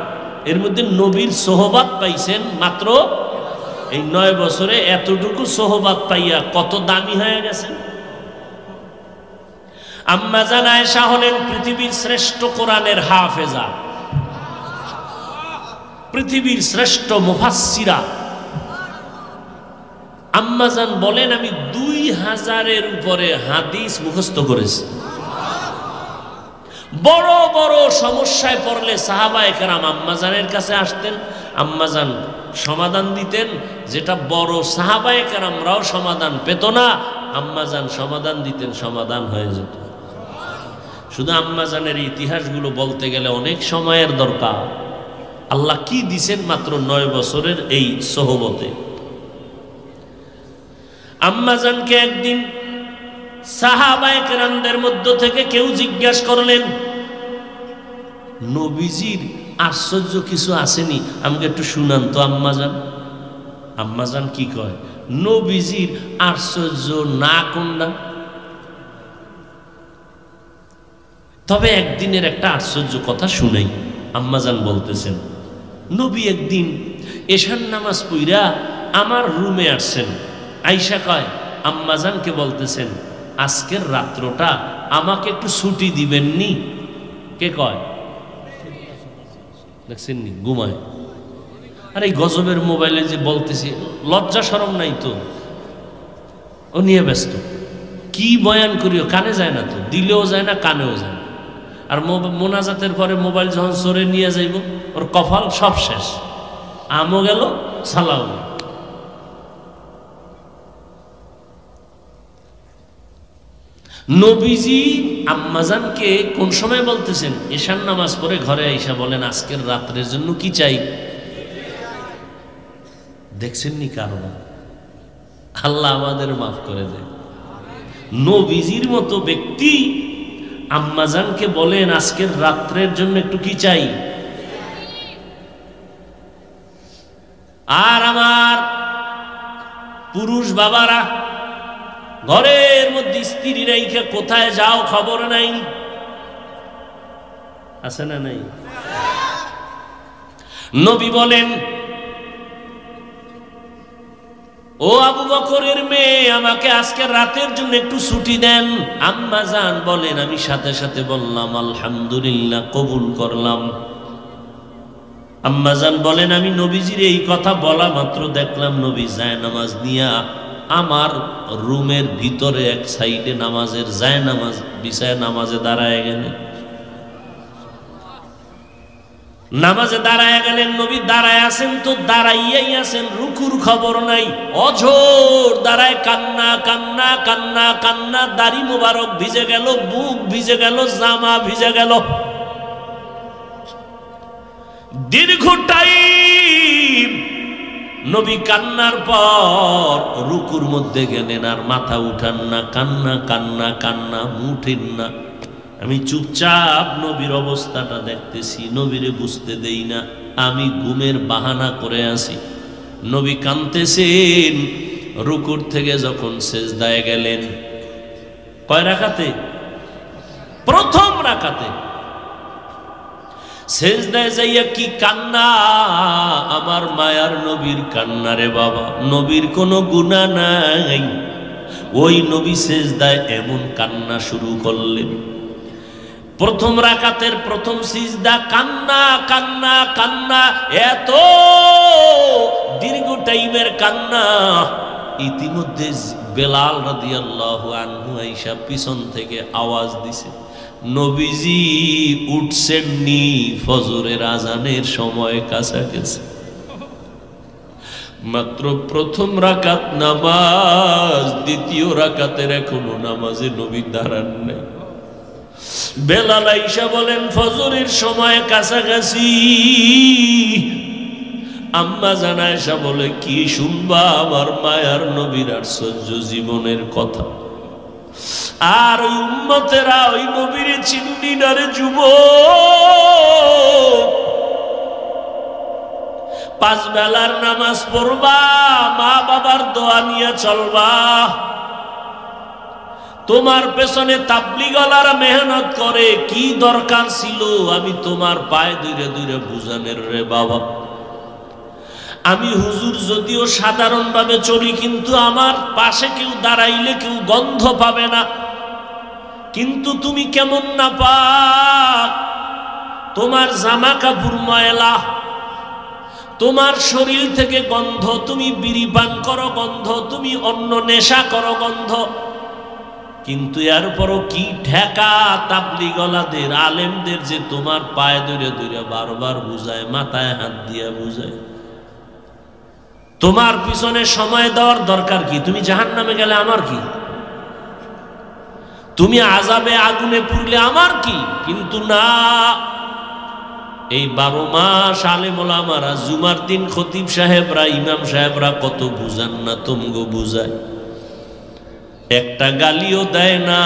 এর মধ্যে নবীর সোহবাত পাইছেন মাত্র এই 9 বছরে। এতটুকু সোহবাত পাইয়া কত দামি হয়ে গেছেন। আম্মা জান আয়েশা হলেন পৃথিবীর শ্রেষ্ঠ কোরআনের হাফেজা, পৃথিবীর শ্রেষ্ঠ মুফাসসিরা। আম্মাজান বলেন আমি 2000-এর উপরে হাদিস মুখস্থ করেছি। বড় বড় সমস্যায় পড়লে সাহাবায়ে কেরাম আম্মাজানের কাছে আসতেন, আম্মাজান সমাধান দিতেন, যেটা বড় সাহাবায়ে কেরামরাও সমাধান পেত না, আম্মাজান সমাধান দিতেন, সমাধান হয়ে যেত। শুধু আম্মাজানের ইতিহাসগুলো বলতে গেলে অনেক সময়ের দরকার। আল্লাহ কি দিছেন মাত্র 9 বছরের এই সোহবতে। আম্মাজানকে একদিন সাহাবায়ে কেরামদের মধ্য থেকে কেউ জিজ্ঞাসা করলেন, নবীজির আশ্চর্য কিছু আসেনি, আমাকে একটু শুনান তো আম্মাজান। আম্মাজান কি কয়, নবীজির আশ্চর্য না কোনটা? তবে একদিনের একটা আশ্চর্য কথা শুনেই। আম্মাজান বলতেছেন, নবী একদিন এশার নামাজ পড়া আমার রুমে আসছেন। আয়েশা কয়, আম্মাজানকে বলতেছেন, আজকের রাত্রটা আমাকে একটু ছুটি দিবেননি? কে কয়? দেখছেন নি ঘুমায়। আর এই গজবের মোবাইলে যে বলতেছি, লজ্জা শরম নাই তো? ও নিয়ে ব্যস্ত, কি বয়ান করিও, কানে যায় না তো, দিলেও যায় না, কানেও যায় না। আর মোনাজাতের পরে মোবাইল যখন সরে নিয়ে যাইব, ওর কপাল সব শেষ, আমও গেল, সালাও গেল। নবীজি আম্মাজানকে কোন সময় বলতেছেন? এশার নামাজ পড়ে ঘরে আইসা বলেন, আজকের রাত্রের জন্য কি চাই? দেখছেন নি কারণ? আল্লাহ আমাদের মাফ করে দেয়। নবীজির মতো ব্যক্তি আম্মাজানকে বলেন, আজকের রাত্রের জন্য একটু কি চাই? আর আমার পুরুষ বাবারা ঘরের মধ্যে স্ত্রী রেখে কোথায় যাও খবর নাই, আছে না নাই? নবী বলেন, ও আবু বকরের মেয়ে, আমাকে আজকে রাতের জন্য একটু ছুটি দেন। আম্মাজান বলেন, আমি সাথে সাথে বললাম, আলহামদুলিল্লাহ, কবুল করলাম। আম্মাজান বলেন, আমি নবীজির এই কথা বলা মাত্র দেখলাম নবী জায়নামাজ নিয়া আমার রুমের ভিতরে এক সাইডে নামাজের জায়নামাজ বিছায় নামাজে দাঁড়ায় গেলেন। নামাজে দাঁড়ায় গেলেন। নবী দাঁড়ায় আছেন তো দাঁড়াইয়াই আছেন, রুকুর খবর নাই, অঝোর দাঁড়ায় কান্না কান্না কান্না কান্না, দাড়ি মোবারক ভিজে গেল, বুক ভিজে গেল, জামা ভিজে গেল। দীর্ঘ টাইম নবী কান্নার পর রুকুর মধ্যে গেলেন, আর মাথা উঠান না, কান্না কান্না কান্না, উঠেন না। আমি চুপচাপ নবীর অবস্থাটা দেখতেছি, নবীরে বুঝতে দেই না, আমি ঘুমের বাহানা করে আছি। নবী কাঁদতেছেন। রুকুর থেকে যখন সেজদায় গেলেন, কয় রাকাতে? প্রথম রাকাতে। সেজদায় যাইয়া কি কান্না, আমার মায়ার নবীর কান্না রে বাবা। নবীর কোনো গুনাহ নাই, ওই নবী সেজদায় এমন কান্না শুরু করলেন। প্রথম রাকাতের প্রথম সিজদা, কান্না কান্না কান্না, এত দীর্ঘ টাইমের কান্না। ইতিমধ্যে বেলাল রাদিয়াল্লাহু আনহু আয়েশা পিছন থেকে আওয়াজ দিছে, নবীজি উঠছেননি, ফজরের আজানের সময় কাছাকাছি। মাত্র প্রথম রাকাত নামাজ, দ্বিতীয় রাকাতের এখনো নামাজে নবী দাঁড়ান নাই। বেলাল আয়েশা বলেন, ফজরের সময় কাছাকাছি। আম্মা জান আয়েশা বলে, কি শুনবা আমার মায়ার নবীর আশ্চর্য জীবনের কথা। আর ওই উম্মতেরা ওই নবীর চিন্নি না রে যুবক। 5 বেলার নামাজ পড়বা, মা বাবার দোয়া নিয়ে চলবা। তোমার পেছনে তাবলীগওয়ালারা মেহনত করে, কি দরকার ছিল আমি তোমার পায়ে ধরে ধরে বুঝানের রে বাবা। আমি হুজুর যদিও সাধারণভাবে চলি, কিন্তু আমার পাশে কেউ দাঁড়াইলে কেউ গন্ধ পাবে না। কিন্তু তুমি কেমন না পাক, তোমার জামা কাপড় ময়লা, তোমার শরীর থেকে গন্ধ, তুমি বিড়ি পান করো গন্ধ, তুমি অন্য নেশা করো গন্ধ। কিন্তু এরপরও কি ঠেকা তাবলীগওয়ালাদের আলেমদের যে তোমার পায়ে ধরে ধরে বারবার বুঝায়, মাথায় হাত দিয়া বুঝায়। তোমার পিছনে সময় দেওয়ার দরকার কি? তুমি জাহান্নামে গেলে আমার কি? তুমি আযাবে আগুনে পুড়লে আমার কি? কিন্তু না, এই 12 মাস আলেম ওলামারা, জুমার দিন খতিব সাহেবরা, ইমাম সাহেবরা কত বুঝান না, তুমগো বুঝায়, একটা গালিও দেয় না,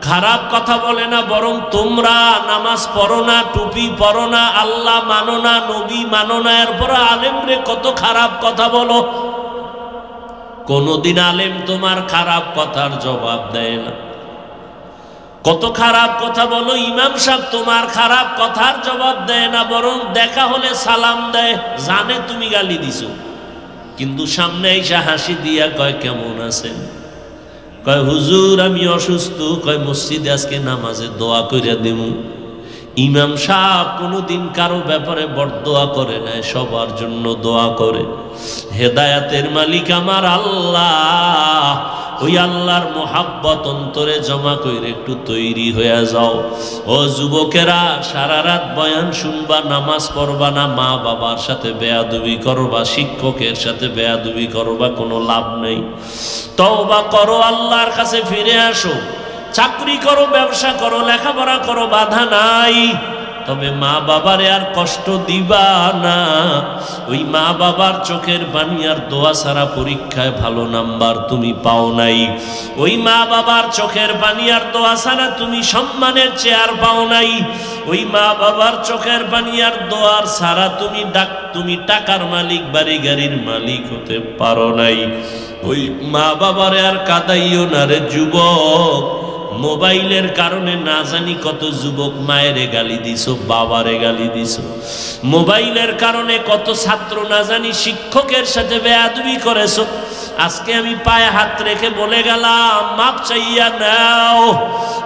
খারাপ কথা বলে না, বরং তোমরা নামাজ পড়ো না, টুপি পড়ো না, আল্লাহ মানো না, নবী মানো না, এরপর আলেমরে কত খারাপ কথা বলো। কোনদিন আলেম তোমার খারাপ কথার জবাব দেয় না। কত খারাপ কথা বলো, ইমাম সাহেব তোমার খারাপ কথার জবাব দেয় না, বরং দেখা হলে সালাম দেয়, জানে তুমি গালি দিছো, কিন্তু সামনে এসে হাসি দিয়া কয় কেমন আছেন, কয় হুজুর আমি অসুস্থ, কয় মসজিদে আজকে নামাজে দোয়া কইরা দিমু। ইমাম সাহেব কোনোদিন কারো ব্যাপারে বরদোয়া করে না, সবার জন্য দোয়া করে। হেদায়েতের মালিক আমার আল্লাহ, ওই আল্লাহর মোহাব্বত অন্তরে জমা কইরে একটু তৈরি হয়ে যাও। ও যুবকেরা, সারা রাত বয়ান শুনবা, নামাজ পড়বা না, মা বাবার সাথে বেয়াদবি করবা, শিক্ষকের সাথে বেয়াদবি করবা, কোনো লাভ নেই। তওবা করো, আল্লাহর কাছে ফিরে আসো, চাকরি করো, ব্যবসা করো, লেখাপড়া করো, বাধা নাই, তবে মা বাবারে আর কষ্ট দিবা না। ওই মা বাবার চোখের পানি আর দোয়া ছাড়া পরীক্ষায় ভালো নাম্বার তুমি পাও নাই। ওই মা বাবার চোখের পানি আর দোয়া ছাড়া তুমি সম্মানের চেয়ার পাও নাই। ওই মা বাবার চোখের পানি আর দোয়ার ছাড়া তুমি টাকার মালিক, বাড়ি গাড়ির মালিক হতে পারো নাই। ওই মা বাবারে আর কাঁদাইও না রে যুবক। মোবাইলের কারণে না জানি কত যুবক মায়েরে গালি দিছো, বাবারে গালি দিছো। মোবাইলের কারণে কত ছাত্র না জানি শিক্ষকের সাথে বেয়াদবি করেছো। আজকে আমি পায়ে হাত রেখে বলে গেলাম, মাপ চাইয়া নাও,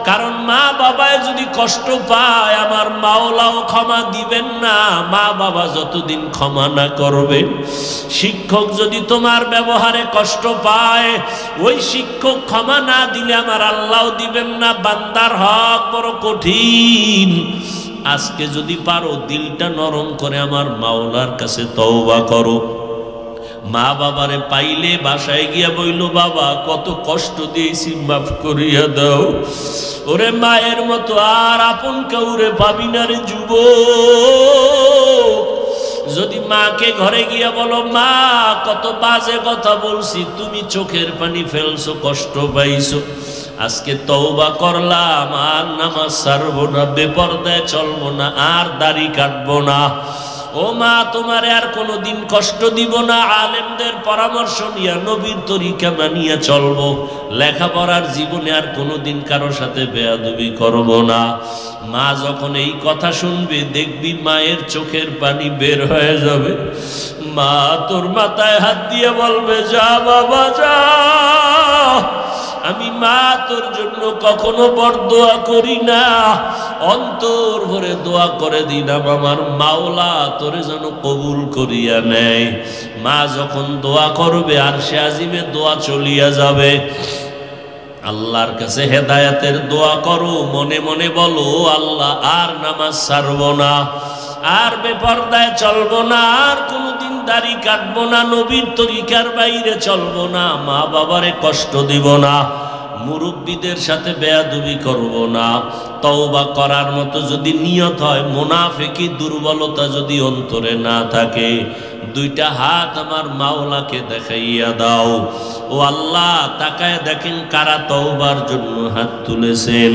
কারণ মা বাবায় যদি কষ্ট পায় আমার মাওলাও ক্ষমা দিবেন না। মা বাবা যতদিন ক্ষমা না করবে, শিক্ষক যদি তোমার ব্যবহারে কষ্ট পায়, ওই শিক্ষক ক্ষমা না দিলে আমার আল্লাহও দিবেন না। বান্দার হক বড় কঠিন। আজকে যদি পারো দিলটা নরম করে আমার মাওলার কাছে তওবা করো। মা বাবারে পাইলে বাসায় গিয়া বইল, বাবা কত কষ্ট দিয়েছি, মাফ করিয়া দাও। ওরে মায়ের মতো আর আপন কাউরে পাবি না রে যুবক। যদি মাকে ঘরে গিয়া বলো, মা কত বাজে কথা বলছি, তুমি চোখের পানি ফেলছো, কষ্ট পাইছো, আজকে তওবা করলাম, আর নামাজ ছাড়বো না, বেপরদায় চলবো না, আর দাড়ি কাটবো না। ও মা, তোমারে আর কোনোদিন কষ্ট দিব না। আলেমদের পরামর্শ নিয়ে নবীর তরিকা মানিয়া চলবো। লেখাপড়ার জীবনে আর কোনোদিন কারো সাথে বেয়াদবি করব না। মা যখন এই কথা শুনবে, দেখবি মায়ের চোখের পানি বের হয়ে যাবে। মা তোর মাথায় হাত দিয়ে বলবে, যা বাবা যা, আমি মা তোর জন্য কখনো বরদোয়া করি না, অন্তর ভরে দোয়া করে দিলাম আমার মাওলা তোরে যেন কবুল করিয়া নেয়। মা যখন দোয়া করবে, আরশে আজিমে দোয়া চলিয়া যাবে। আল্লাহর কাছে হেদায়েতের দোয়া করো, মনে মনে বলো, আল্লাহ আর নামাজ ছাড়বো না, আর বেপরদায় চলবো না, আর কোনোদিন দাড়ি কাটবো না, নবীর তরিকার বাইরে চলবো না, মা বাবারে কষ্ট দিব না, মুরব্বীদের সাথে বেয়াদবি করব না। তওবা করার মতো যদি নিয়ত হয়, মুনাফিকি দুর্বলতা যদি অন্তরে না থাকে, দুইটা হাত আমার মাওলাকে দেখাইয়া দাও। ও আল্লাহ, তাকায় দেখেন কারা তওবার জন্য হাত তুলেছেন।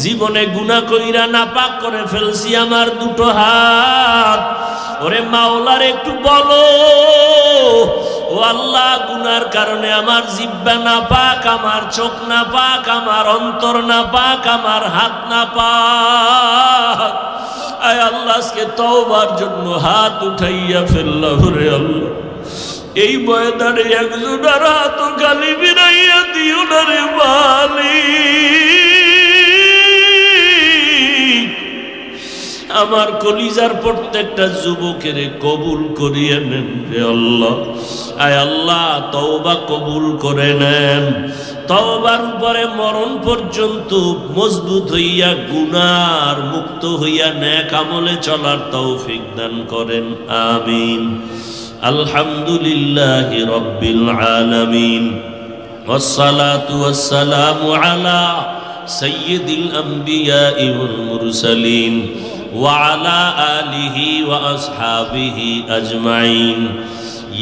জীবনে গুনাহ কইরা নাপাক করে ফেলছি আমার দুটো হাত। ওরে মাওলার একটু বলো, ও আল্লাহ, গুনার কারণে আমার জিহ্বা নাপাক, আমার চোখ নাপাক, আমার অন্তর নাপাক, আমার হাত নাপাক। আয় আল্লাহ, আজকে তওবার জন্য হাত উঠাইয়া ফেললাম রে আল্লাহ। এই ময়দানে একজনের হাত খালি বিরাইয়া দিও না রে মালিক। আমার কলিজার প্রত্যেকটা যুবকের কবুল করিয়ে নেন রে আল্লাহ। আয় আল্লাহ, তওবা কবুল করে নেন, তওবার উপরে মরণ পর্যন্ত মজবুত হইয়া গুনার মুক্ত হইয়া নেক আমলে চলার তৌফিক দান করেন আমিন। আলহামদুলিল্লাহি রাব্বিল আলামিন ওয়াসসালাতু ওয়াসসালামু আলা সাইয়্যিদিল আমবিয়াই ওয়াল মুরসালিন ওয়া আলা আলিহি ওয়া আসহাবিহি আজমাইন।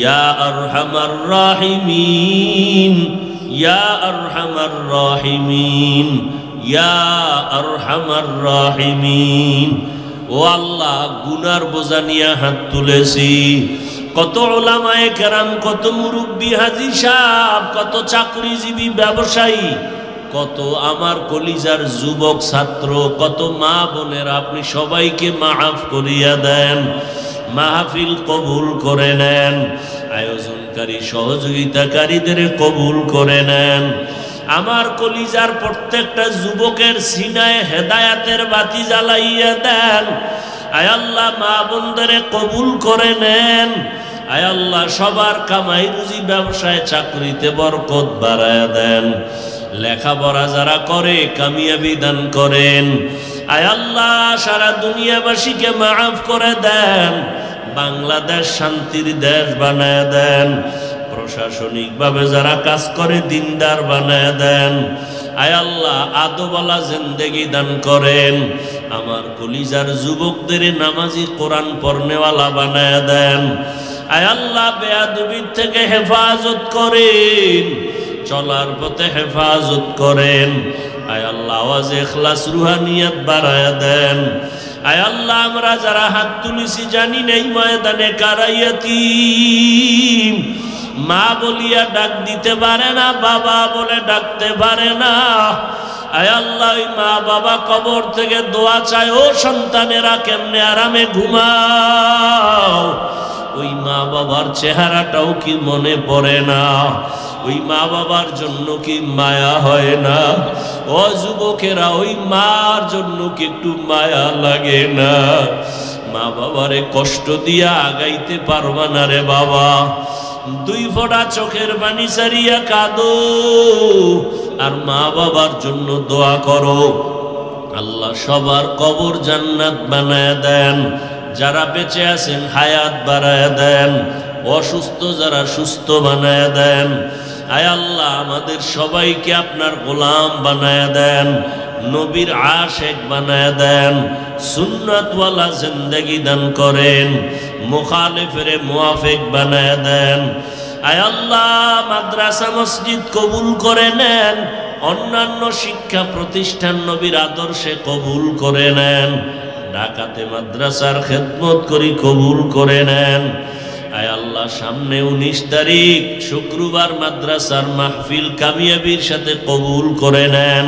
ইয়া আরহামার রাহিমিন, ইয়া আরহামার রাহিমিন, ইয়া আরহামার রাহিমিন। ও আল্লাহ, গুনার বোঝা নিয়ে হাত তুলেছি। কত উলামায়ে কেরাম, কত মুরব্বী হাজী সাহেব, কত চাকরিজীবী ব্যবসায়ী, কত আমার কলিজার যুবক ছাত্র, কত মা বোনের, আপনি সবাইকে মাফ করিয়া দেন, মাহফিল কবুল করে নেন, আয়োজনকারী সহযোগিতাকারীদের কবুল করে নেন। আমার কলিজার প্রত্যেকটা যুবকের সিনায় হেদায়াতের বাতি জ্বালাইয়া দেন। আয় আল্লাহ, মা বোনদের কবুল করে নেন। আয় আল্লাহ, সবার কামাই রুজি, ব্যবসায়, চাকরিতে বরকত বাড়ায়া দেন। লেখাপড়া যারা করে কামিয়াবি দান করেন। আয় আল্লাহ, সারা দুনিয়াবাসীকে মাফ করে দেন। বাংলাদেশ শান্তির দেশ বানায় দেন। প্রশাসনিকভাবে যারা কাজ করে দিনদার বানায় দেন। আয় আল্লাহ, আদবওয়ালা জিন্দেগি দান করেন। আমার কলিজার যুবকদের নামাজি, কোরআন পড়নেওয়ালা বানায় দেন। আয় আল্লাহ, বেয়াদবির থেকে হেফাজত করেন, চলার পথে হেফাজত করেন। আয় আল্লাহ, আওয়াজে ইখলাস, রুহানিয়ত বাড়ায় দেন। আয় আল্লাহ, আমরা যারা হাত তুলেছি জানি নেই ময়দানে কারা ইয়াতীম, মা বলিয়া ডাক দিতে পারে না, বাবা বলে ডাকতে পারে না। আয় আল্লাহ, ওই মা বাবা কবর থেকে দোয়া চায়, ও সন্তানেরা কেমনে আরামে ঘুমাও। ওই মা বাবার চেহারাটাও কি মনে পড়ে না? ওই মা বাবার জন্য কি মায়া হয় না? ও যুবকেরা, ওই মার জন্য কি একটু মায়া লাগে না? মা বাবারে কষ্ট দিয়া আগাইতে পারবা না রে বাবা। দুই ফোঁটা চোখের পানি সারিয়া কাঁদো আর মা বাবার জন্য দোয়া করো। আল্লাহ সবার কবর জান্নাত বানায় দেন। যারা বেঁচে আছেন হায়াত বাড়ায় দেন। অসুস্থ যারা সুস্থ বানায় দেন। আয় আল্লাহ, আমাদের সবাইকে আপনার গোলাম বানায় দেন, নবীর আশেক বানায় দেন, সুন্নাতওয়ালা জিন্দেগি দান করেন, মুখালিফের মুআফিক বানায় দেন। আয় আল্লাহ, মাদ্রাসা মসজিদ কবুল করে নেন, অন্যান্য শিক্ষা প্রতিষ্ঠান নবীর আদর্শে কবুল করে নেন। ঢাকাতে মাদ্রাসার খেদমত করি, কবুল করে নেন। আয় আল্লাহ, সামনে 19 তারিখ শুক্রবার মাদ্রাসার মাহফিল কামিয়াবির সাথে কবুল করে নেন।